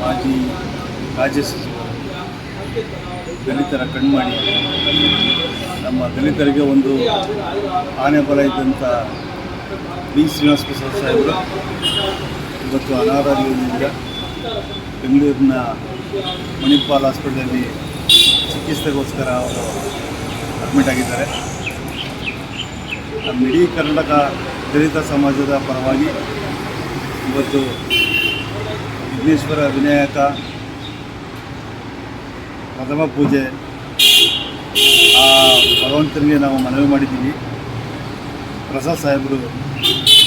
ಮಾಜಿ ರಾಜ್ಯ ಸಚಿವರು ದಲಿತರ ಕಣ್ಮಾಡಿ ನಮ್ಮ ದಲಿತರಿಗೆ ಒಂದು ಆನೆ ಬಲ ಇದ್ದಂಥ ಬಿ ಶ್ರೀನಿವಾಸ ಪ್ರಸಾದ್ ಸಾಹೇಬರು ಇವತ್ತು ಅನಾರೋಗ್ಯದಿಂದ ಬೆಂಗಳೂರಿನ ಮಣಿಪಾಲ್ ಹಾಸ್ಪಿಟಲಲ್ಲಿ ಚಿಕಿತ್ಸೆಗೋಸ್ಕರ ಅವರು ಅಡ್ಮಿಟ್ ಆಗಿದ್ದಾರೆ. ನಮ್ಮ ಇಡೀ ಕರ್ನಾಟಕ ದಲಿತ ಸಮಾಜದ ಪರವಾಗಿ ಇವತ್ತು ವಿಘ್ನೇಶ್ವರ ವಿನಾಯಕ ಪ್ರಥಮ ಪೂಜೆ ಆ ಭಗವಂತನಿಗೆ ನಾವು ಮನವಿ ಮಾಡಿದ್ದೀವಿ. ಪ್ರಸಾದ್ ಸಾಹೇಬರು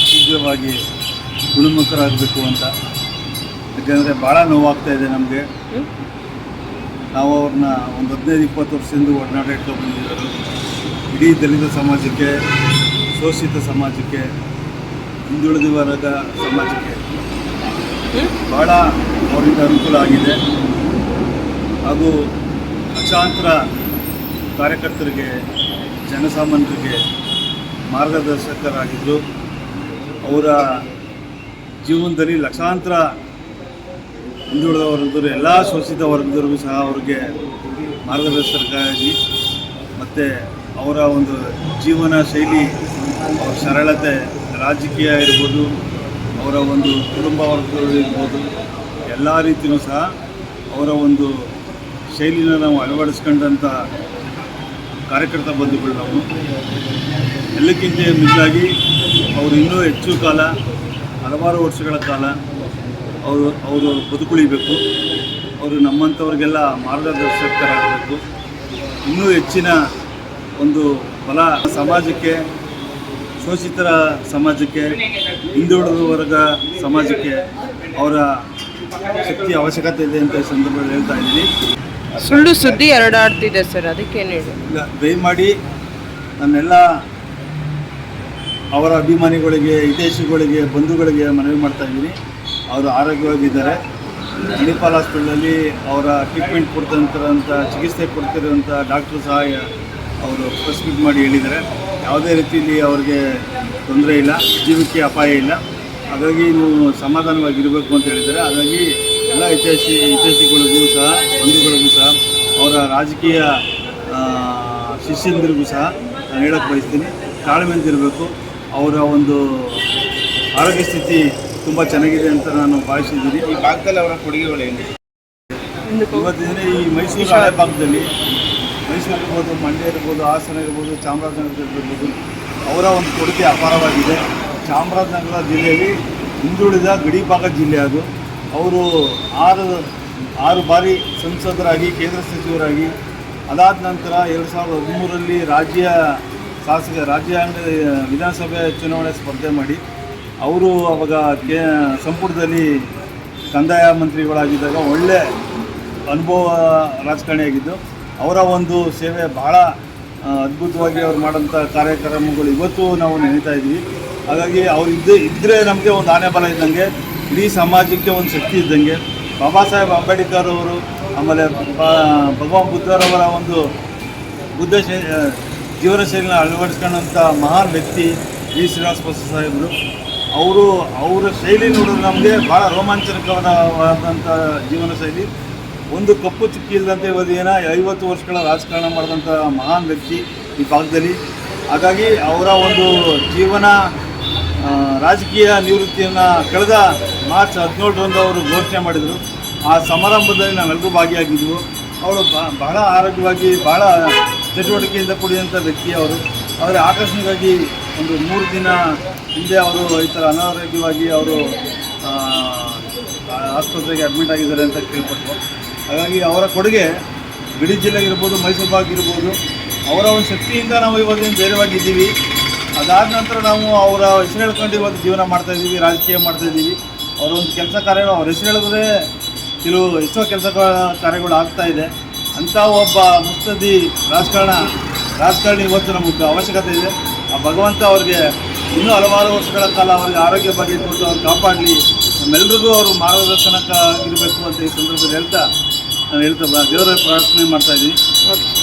ಶೀಘ್ರವಾಗಿ ಗುಣಮುಖರಾಗಬೇಕು ಅಂತ. ಯಾಕೆಂದರೆ ಭಾಳ ನೋವಾಗ್ತಾಯಿದೆ ನಮಗೆ. ನಾವು ಅವ್ರನ್ನ ಒಂದು 15-20 ವರ್ಷದಿಂದ ಒಡನಾಟ ಇಟ್ಕೊಂಡು ಬಂದಿದ್ದರು. ಇಡೀ ದಲಿತ ಸಮಾಜಕ್ಕೆ, ಶೋಷಿತ ಸಮಾಜಕ್ಕೆ, ಹಿಂದುಳಿದ ವರ್ಗ ಸಮಾಜಕ್ಕೆ ಭಾಳ ಅವರಿಂದ ಅನುಕೂಲ ಆಗಿದೆ. ಹಾಗೂ ಲಕ್ಷಾಂತರ ಕಾರ್ಯಕರ್ತರಿಗೆ, ಜನಸಾಮಾನ್ಯರಿಗೆ ಮಾರ್ಗದರ್ಶಕರಾಗಿದ್ದರು. ಅವರ ಜೀವನದಲ್ಲಿ ಲಕ್ಷಾಂತರ ಹಿಂದುಳಿದ ವರ್ಗದವರು, ಎಲ್ಲ ಶೋಷಿತ ವರ್ಗದವರಿಗೂ ಸಹ ಅವ್ರಿಗೆ ಮಾರ್ಗದರ್ಶಕರಾಗಿ ಮತ್ತು ಅವರ ಒಂದು ಜೀವನ ಶೈಲಿ, ಅವರ ಸರಳತೆ, ರಾಜಕೀಯ ಇರ್ಬೋದು, ಅವರ ಒಂದು ಕುಟುಂಬ ವರ್ಗಗಳು ಇರ್ಬೋದು, ಎಲ್ಲ ರೀತಿಯೂ ಸಹ ಅವರ ಒಂದು ಶೈಲಿನ ನಾವು ಅಳವಡಿಸ್ಕೊಂಡಂಥ ಕಾರ್ಯಕರ್ತ ಬಂಧುಗಳು ನಾವು. ಎಲ್ಲಕ್ಕಿಂತ ಮಿಗಿಲಾಗಿ ಅವರು ಇನ್ನೂ ಹೆಚ್ಚು ಕಾಲ, ಹಲವಾರು ವರ್ಷಗಳ ಕಾಲ ಅವರು ಬದುಕುಳಿಬೇಕು. ಅವರು ನಮ್ಮಂಥವ್ರಿಗೆಲ್ಲ ಮಾರ್ಗದರ್ಶಕರಾಗಬೇಕು. ಇನ್ನೂ ಹೆಚ್ಚಿನ ಒಂದು ಬಲ ಸಮಾಜಕ್ಕೆ, ಶೋಷಿತರ ಸಮಾಜಕ್ಕೆ, ಹಿಂದುಳಿದ ವರ್ಗ ಸಮಾಜಕ್ಕೆ ಅವರ ಶಕ್ತಿ ಅವಶ್ಯಕತೆ ಇದೆ ಅಂತ ಈ ಸಂದರ್ಭದಲ್ಲಿ ಹೇಳ್ತಾ ಇದ್ದೀನಿ. ಸುಳ್ಳು ಸುದ್ದಿ ಹರಡಾಡ್ತಿದೆ ಸರ್, ಅದಕ್ಕೇನು ಹೇಳಿ? ಇಲ್ಲ, ದಯಮಾಡಿ ನನ್ನೆಲ್ಲ ಅವರ ಅಭಿಮಾನಿಗಳಿಗೆ, ಹಿತೈಷಿಗಳಿಗೆ, ಬಂಧುಗಳಿಗೆ ಮನವಿ ಮಾಡ್ತಾ ಇದ್ದೀನಿ. ಅವರು ಆರೋಗ್ಯವಾಗಿದ್ದಾರೆ. ಮಣಿಪಾಲ್ ಹಾಸ್ಪಿಟಲಲ್ಲಿ ಅವರ ಟ್ರೀಟ್ಮೆಂಟ್ ಕೊಡ್ತಿರೋಂಥ, ಚಿಕಿತ್ಸೆ ಕೊಡ್ತಿರೋಂಥ ಡಾಕ್ಟ್ರು ಸಹ ಅವರು ಪ್ರೆಸ್ ಮೀಟ್ ಮಾಡಿ ಹೇಳಿದ್ದಾರೆ, ಯಾವುದೇ ರೀತಿಯಲ್ಲಿ ಅವ್ರಿಗೆ ತೊಂದರೆ ಇಲ್ಲ, ಜೀವಕ್ಕೆ ಅಪಾಯ ಇಲ್ಲ, ಹಾಗಾಗಿ ನೀವು ಸಮಾಧಾನವಾಗಿರಬೇಕು ಅಂತ ಹೇಳಿದ್ದಾರೆ. ಹಾಗಾಗಿ ಎಲ್ಲ ಹಿತೈಷಿಗಳಿಗೂ ಸಹ, ಬಂಧುಗಳಿಗೂ ಸಹ, ಅವರ ರಾಜಕೀಯ ಶಿಷ್ಯಂದಿರಿಗೂ ಸಹ ನಾನು ಹೇಳಕ್ಕೆ ಬಯಸ್ತೀನಿ, ತಾಳ್ಮೆಯಿಂದಿರಬೇಕು. ಅವರ ಒಂದು ಆರೋಗ್ಯ ಸ್ಥಿತಿ ತುಂಬ ಚೆನ್ನಾಗಿದೆ ಅಂತ ನಾನು ಭಾವಿಸಿದ್ದೀನಿ. ಈ ಭಾಗದಲ್ಲಿ ಅವರ ಕೊಡುಗೆಗಳೇನು? ಇವತ್ತಿನ ಈ ಮೈಸೂರು ಹಳೆ ಭಾಗದಲ್ಲಿ, ಮೈಸೂರು ಇರ್ಬೋದು, ಮಂಡ್ಯ ಇರ್ಬೋದು, ಹಾಸನ ಇರ್ಬೋದು, ಚಾಮರಾಜನಗರ ಇರ್ಬೋದು, ಅವರ ಒಂದು ಕೊಡುಗೆ ಅಪಾರವಾಗಿದೆ. ಚಾಮರಾಜನಗರ ಜಿಲ್ಲೆಯಲ್ಲಿ ಹಿಂದುಳಿದ ಗಡಿ ಭಾಗ ಜಿಲ್ಲೆ ಅದು. ಅವರು ಆರು ಬಾರಿ ಸಂಸದರಾಗಿ, ಕೇಂದ್ರ ಸಚಿವರಾಗಿ, ಅದಾದ ನಂತರ 2013ರಲ್ಲಿ ರಾಜ್ಯಾಂಗ ವಿಧಾನಸಭೆ ಚುನಾವಣೆ ಸ್ಪರ್ಧೆ ಮಾಡಿ ಅವರು ಅವಾಗ ಸಂಪುಟದಲ್ಲಿ ಕಂದಾಯ ಮಂತ್ರಿಗಳಾಗಿದ್ದಾಗ ಒಳ್ಳೆ ಅನುಭವ ರಾಜಕಾರಣಿಯಾಗಿದ್ದು. ಅವರ ಒಂದು ಸೇವೆ ಭಾಳ ಅದ್ಭುತವಾಗಿ ಅವ್ರು ಮಾಡೋಂಥ ಕಾರ್ಯಕ್ರಮಗಳು ಇವತ್ತು ನಾವು ನೆನೀತಾ ಇದ್ದೀವಿ. ಹಾಗಾಗಿ ಅವ್ರು ಇದ್ದರೆ ನಮಗೆ ಒಂದು ಆನೆ ಬಲ ಇದ್ದಂಗೆ, ಇಡೀ ಸಮಾಜಕ್ಕೆ ಒಂದು ಶಕ್ತಿ ಇದ್ದಂಗೆ. ಬಾಬಾ ಸಾಹೇಬ್ ಅಂಬೇಡ್ಕರ್ ಅವರು, ಆಮೇಲೆ ಭಗವಾನ್ ಬುದ್ಧರವರ ಒಂದು ಜೀವನ ಶೈಲಿನ ಅಳವಡಿಸ್ಕೊಂಡಂಥ ಮಹಾನ್ ವ್ಯಕ್ತಿ ಬಿ ಶ್ರೀನಿವಾಸ ಪ್ರಸಾದ್ ಸಾಹೇಬರು. ಅವರ ಶೈಲಿ ನೋಡಿದ್ರೆ ನಮಗೆ ಭಾಳ ರೋಮಾಂಚನಕರವಾದಂಥ ಜೀವನ ಶೈಲಿ. ಒಂದು ಕಪ್ಪು ಚುಕ್ಕಿ ಇಲ್ಲದಂತೆ ಇವತ್ತಿನ 50 ವರ್ಷಗಳ ರಾಜಕಾರಣ ಮಾಡಿದಂಥ ಮಹಾನ್ ವ್ಯಕ್ತಿ ಈ ಭಾಗದಲ್ಲಿ. ಹಾಗಾಗಿ ಅವರ ಒಂದು ಜೀವನ, ರಾಜಕೀಯ ನಿವೃತ್ತಿಯನ್ನು ಕಳೆದ ಮಾರ್ಚ್ 17ರಂದು ಅವರು ಘೋಷಣೆ ಮಾಡಿದರು. ಆ ಸಮಾರಂಭದಲ್ಲಿ ನಾವೆಲ್ಲರೂ ಭಾಗಿಯಾಗಿದ್ದೆವು. ಅವರು ಬಹಳ ಆರೋಗ್ಯವಾಗಿ, ಭಾಳ ಚಟುವಟಿಕೆಯಿಂದ ಕೂಡಿದಂಥ ವ್ಯಕ್ತಿ ಅವರು. ಆದರೆ ಆಕಸ್ಮಿಕವಾಗಿ ಒಂದು 3 ದಿನ ಹಿಂದೆ ಅವರು ಈ ಥರ ಅನಾರೋಗ್ಯವಾಗಿ ಅವರು ಆಸ್ಪತ್ರೆಗೆ ಅಡ್ಮಿಟ್ ಆಗಿದ್ದಾರೆ ಅಂತ ಕೇಳ್ಪಟ್ಟು. ಹಾಗಾಗಿ ಅವರ ಕೊಡುಗೆ ಗಡಿ ಜಿಲ್ಲೆಗಿರ್ಬೋದು, ಮೈಸೂರು ಭಾಗ ಇರ್ಬೋದು, ಅವರ ಒಂದು ಶಕ್ತಿಯಿಂದ ನಾವು ಇವತ್ತಿನ ಧೈರ್ಯವಾಗಿದ್ದೀವಿ. ಅದಾದ ನಂತರ ನಾವು ಅವರ ಹೆಸರು ಹೇಳ್ಕೊಂಡು ಇವತ್ತು ಜೀವನ ಮಾಡ್ತಾಯಿದ್ದೀವಿ, ರಾಜಕೀಯ ಮಾಡ್ತಾಯಿದ್ದೀವಿ. ಅವರ ಒಂದು ಕೆಲಸ ಕಾರ್ಯಗಳು ಅವ್ರ ಹೆಸರು ಹೇಳಿದ್ರೆ ಎಷ್ಟೋ ಕೆಲಸ ಕಾರ್ಯಗಳು ಆಗ್ತಾಯಿದೆ. ಅಂಥ ಒಬ್ಬ ಮುತ್ಸದ್ದಿ ರಾಜಕಾರಣಿ ಇವತ್ತು ನಮಗೆ ಅವಶ್ಯಕತೆ ಇದೆ. ಆ ಭಗವಂತ ಅವ್ರಿಗೆ ಇನ್ನೂ ಹಲವಾರು ವರ್ಷಗಳ ಕಾಲ ಅವರಿಗೆ ಆರೋಗ್ಯ ಬಗ್ಗೆ ಕೊಟ್ಟು ಅವ್ರು ಕಾಪಾಡಲಿ, ನಮ್ಮೆಲ್ರಿಗೂ ಅವರು ಮಾರ್ಗದರ್ಶನಕ್ಕೆ ಇರಬೇಕು ಅಂತ ಈ ಸಂದರ್ಭದಲ್ಲಿ ಹೇಳ್ತಾ ನಾನು ದೇವರ ಪ್ರಾರ್ಥನೆ ಮಾಡ್ತಾ ಇದ್ದೀನಿ. ಓಕೆ.